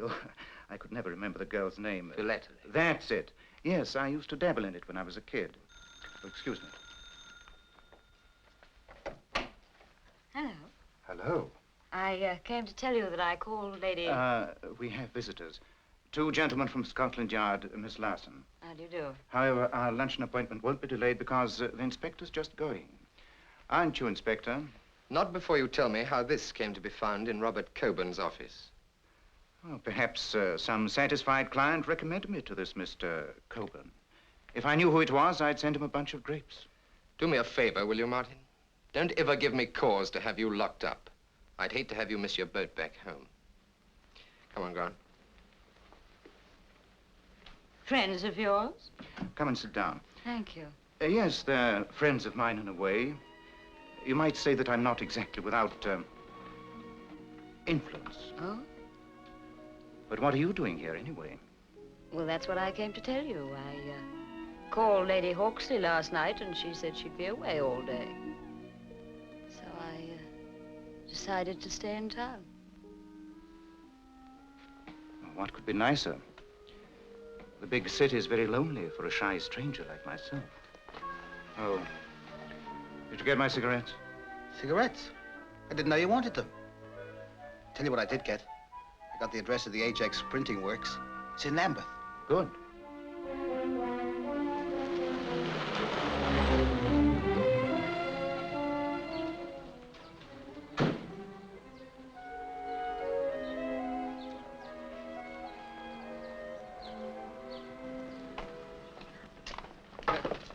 Oh, I could never remember the girl's name. Philately. That's it. Yes, I used to dabble in it when I was a kid. Oh, excuse me. Hello. Hello. I came to tell you that I called Lady... We have visitors. 2 gentlemen from Scotland Yard, Miss Larson. How do you do? However, our luncheon appointment won't be delayed because the inspector's just going. Aren't you, Inspector? Not before you tell me how this came to be found in Robert Coburn's office. Well, perhaps some satisfied client recommended me to this Mr. Coburn. If I knew who it was, I'd send him a bunch of grapes. Do me a favor, will you, Martin? Don't ever give me cause to have you locked up. I'd hate to have you miss your boat back home. Come on, Grant. Friends of yours? Come and sit down. Thank you. Yes, they're friends of mine in a way. You might say that I'm not exactly without influence. Oh? But what are you doing here anyway? Well, that's what I came to tell you. I called Lady Hawksley last night, and she said she'd be away all day. So I decided to stay in town. Well, what could be nicer? The big city is very lonely for a shy stranger like myself. Oh, did you get my cigarettes? Cigarettes? I didn't know you wanted them. Tell you what I did get. I got the address of the Ajax printing works. It's in Lambeth. Good.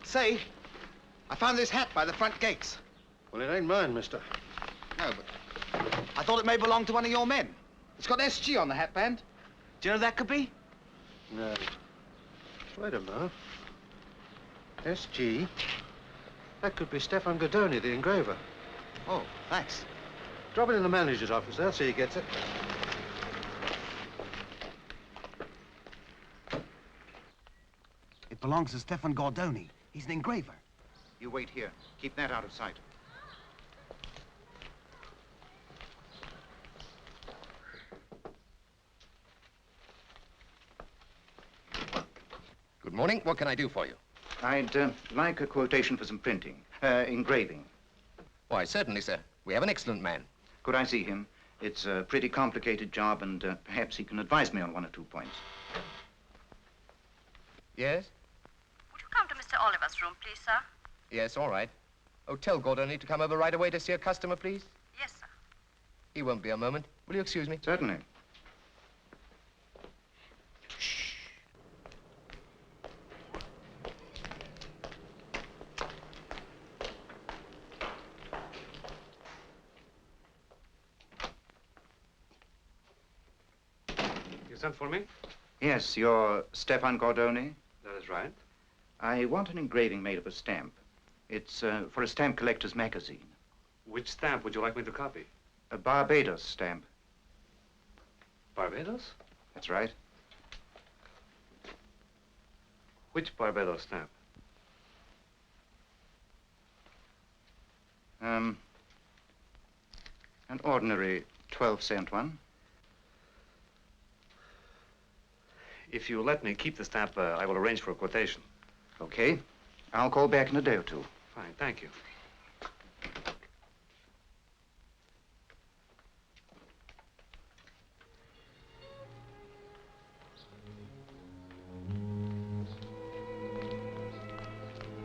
Say, I found this hat by the front gates. Well, it ain't mine, mister. No, but I thought it may belong to one of your men. It's got SG on the hatband. Do you know who that could be? No. Wait a minute. SG? That could be Stefan Godoni, the engraver. Oh, thanks. Drop it in the manager's office. They'll see he gets it. It belongs to Stefan Gordoni. He's an engraver. You wait here. Keep that out of sight. Good morning. What can I do for you? I'd like a quotation for some printing, engraving. Why, certainly, sir. We have an excellent man. Could I see him? It's a pretty complicated job, and perhaps he can advise me on 1 or 2 points. Yes? Would you come to Mr. Oliver's room, please, sir? Yes, all right. Oh, tell Gordoni to come over right away to see a customer, please. Yes, sir. He won't be a moment. Will you excuse me? Certainly. You sent for me? Yes, you're Stefan Gordoni? That is right. I want an engraving made of a stamp. It's for a stamp collector's magazine. Which stamp would you like me to copy? A Barbados stamp. Barbados? That's right. Which Barbados stamp? An ordinary 12-cent one. If you let me keep the stamp, I will arrange for a quotation. Okay. I'll call back in a day or 2. Fine, thank you.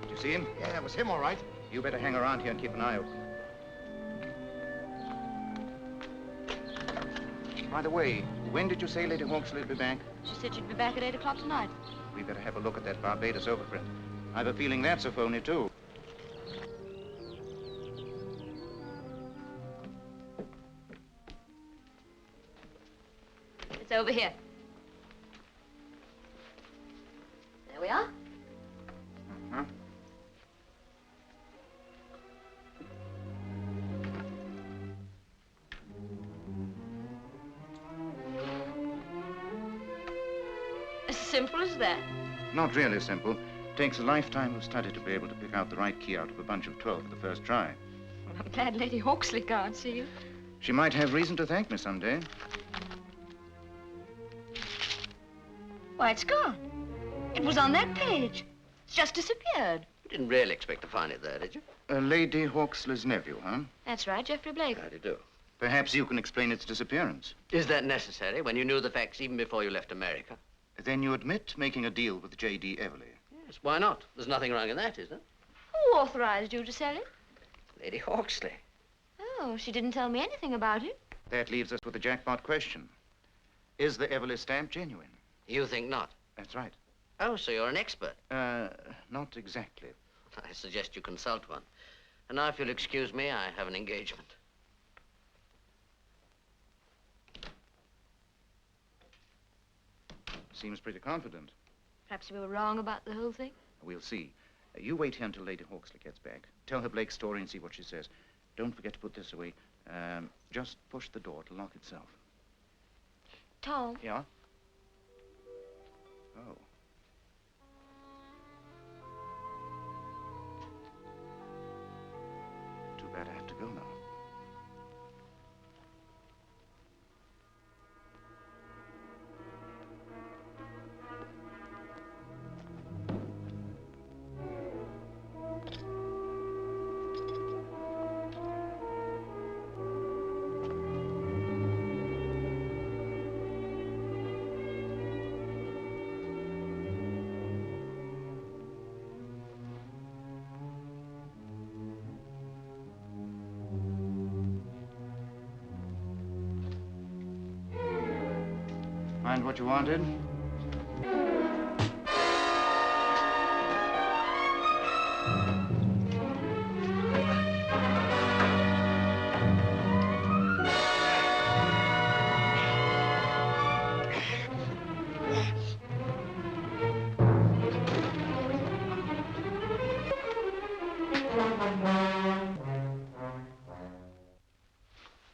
Did you see him? Yeah, it was him, all right. You better hang around here and keep an eye open. By the way, when did you say Lady Hawksley would be back? She said she'd be back at 8 o'clock tonight. We better have a look at that Barbados overprint. I've a feeling that's a phony, too. It's over here. There we are. Uh-huh. As simple as that. Not really simple. Takes a lifetime of study to be able to pick out the right key out of a bunch of 12 for the first try. Well, I'm glad Lady Hawksley can't see you. She might have reason to thank me someday. Why, it's gone. It was on that page. It's just disappeared. You didn't really expect to find it there, did you? Lady Hawksley's nephew, huh? That's right, Geoffrey Blake. How do you do? Perhaps you can explain its disappearance. Is that necessary when you knew the facts even before you left America? Then you admit making a deal with J.D. Everly. Yes, why not? There's nothing wrong in that, is there? Who authorized you to sell it? Lady Hawksley. Oh, she didn't tell me anything about it. That leaves us with a jackpot question. Is the Everly stamp genuine? You think not? That's right. Oh, so you're an expert. Not exactly. I suggest you consult one. And now, if you'll excuse me, I have an engagement. Seems pretty confident. Perhaps we were wrong about the whole thing. We'll see. You wait here until Lady Hawksley gets back. Tell her Blake's story and see what she says. Don't forget to put this away. Just push the door to lock itself. Tom. Yeah? Oh. Too bad I have to go now. Find what you wanted?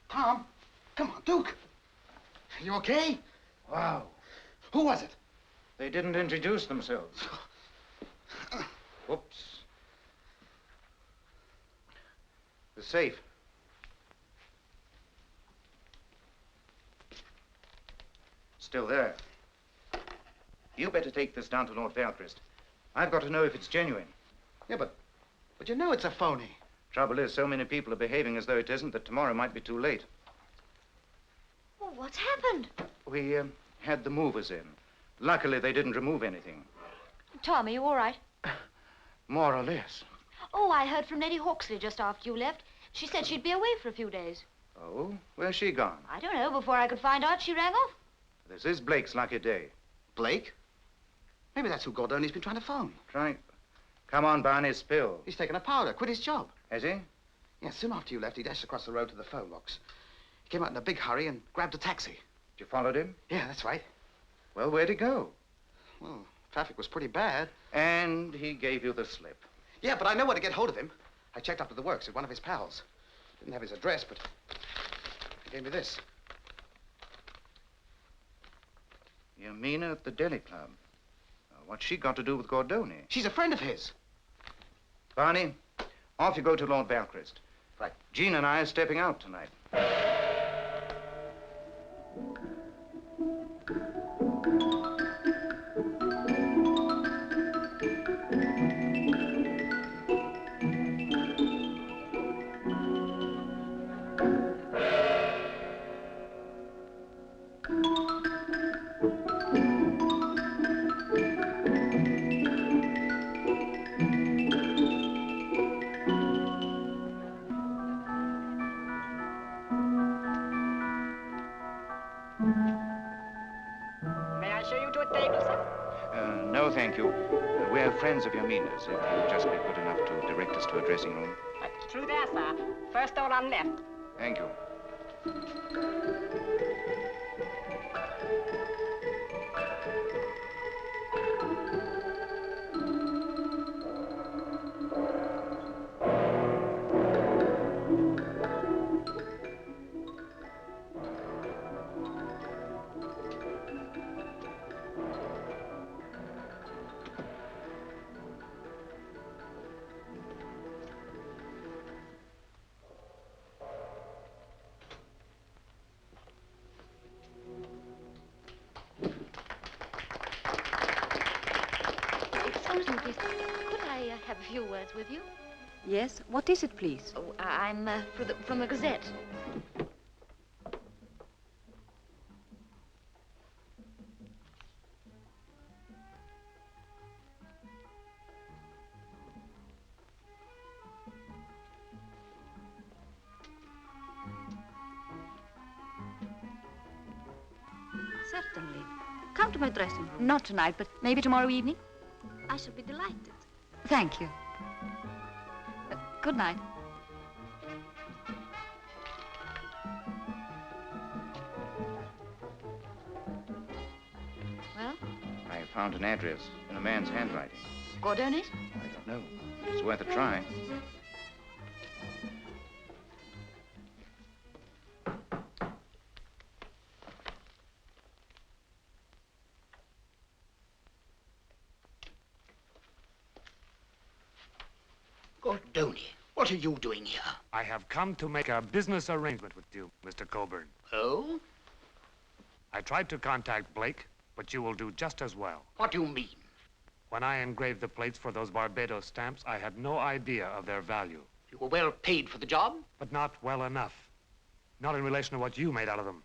Tom, come on, Duke. You okay? Wow. Who was it? They didn't introduce themselves. Whoops. The safe. Still there. You better take this down to Lord Valchrist. I've got to know if it's genuine. Yeah, but you know it's a phony. Trouble is, so many people are behaving as though it isn't that tomorrow might be too late. Well, what's happened? We had the movers in. Luckily, they didn't remove anything. Tom, are you all right? More or less. Oh, I heard from Lady Hawksley just after you left. She said she'd be away for a few days. Oh? Where's she gone? I don't know. Before I could find out, she rang off. This is Blake's lucky day. Blake? Maybe that's who Gordoni's been trying to phone. Come on, Barney, spill. He's taken a powder, quit his job. Has he? Yeah, soon after you left, he dashed across the road to the phone box. He came out in a big hurry and grabbed a taxi. You followed him? Yeah, that's right. Well, where'd he go? Well, traffic was pretty bad. And he gave you the slip. Yeah, but I know where to get hold of him. I checked up to the works with one of his pals. Didn't have his address, but he gave me this. Yamina at the Deli Club. What's she got to do with Gordoni? She's a friend of his. Barney, off you go to Lord Valchrist. Right. Jean and I are stepping out tonight. May I show you to a table, sir? No, thank you. We're friends of Yamina's. If you'll just be good enough to direct us to a dressing room. Through there, sir. First door on left. Thank you. have a few words with you. Yes? What is it, please? Oh, I'm from the Gazette. Certainly. Come to my dressing room. Not tonight, but maybe tomorrow evening. I shall be delighted. Thank you. Good night. Well? I found an address in a man's handwriting. Good, Ernest? I don't know. It's worth a try. Gordoni, what are you doing here? I have come to make a business arrangement with you, Mr. Coburn. Oh? I tried to contact Blake, but you will do just as well. What do you mean? When I engraved the plates for those Barbados stamps, I had no idea of their value. You were well paid for the job? But not well enough. Not in relation to what you made out of them.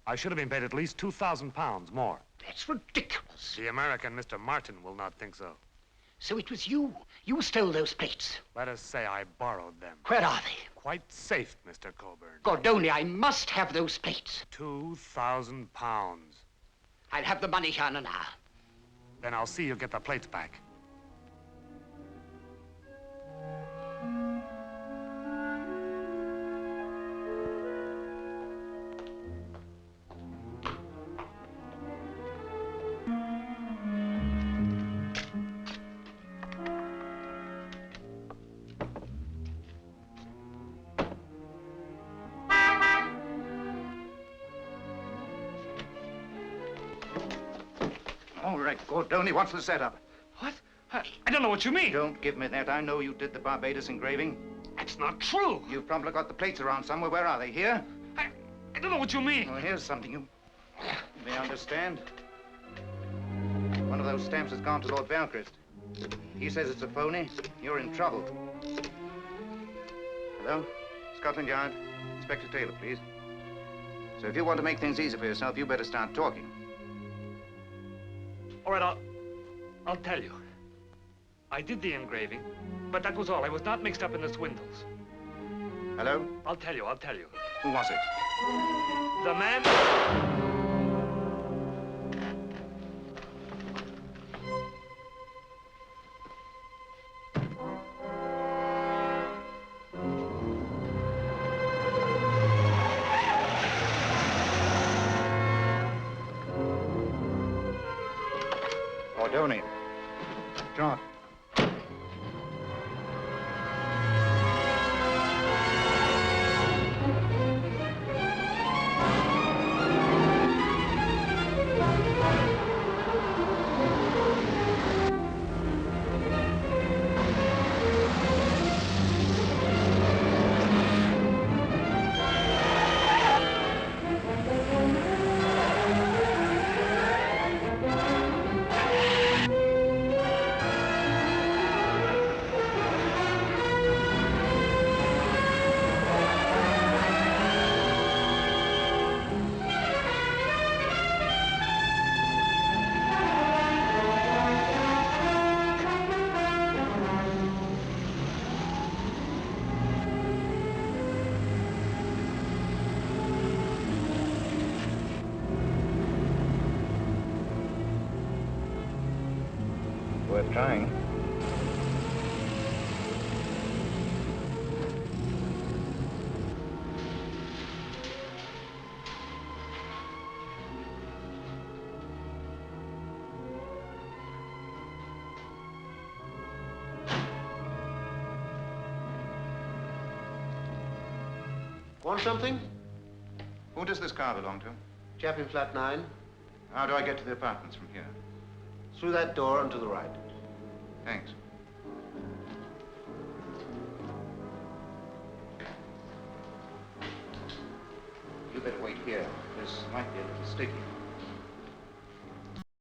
I should have been paid at least 2,000 pounds more. That's ridiculous. The American Mr. Martin will not think so. So it was you. You stole those plates. Let us say I borrowed them. Where are they? Quite safe, Mr. Coburn. Gordoni, I must have those plates. 2,000 pounds. I'll have the money here in an hour. Then I'll see you get the plates back. All right, Gordoni, what's the setup? What? I don't know what you mean. Don't give me that. I know you did the Barbados engraving. That's not true. You've probably got the plates around somewhere. Where are they? Here? I don't know what you mean. Well, here's something you may understand. One of those stamps has gone to Lord Valchrist. He says it's a phony. You're in trouble. Hello? Scotland Yard. Inspector Taylor, please. So if you want to make things easy for yourself, you better start talking. All right, I'll tell you. I did the engraving, but that was all. I was not mixed up in the swindles. Hello? I'll tell you. Who was it? The man... Gordoni. John. Worth trying. Want something? Who does this car belong to? Chap in flat 9. How do I get to the apartments from here? Through that door and to the right. Thanks. You better wait here. This might be a little sticky.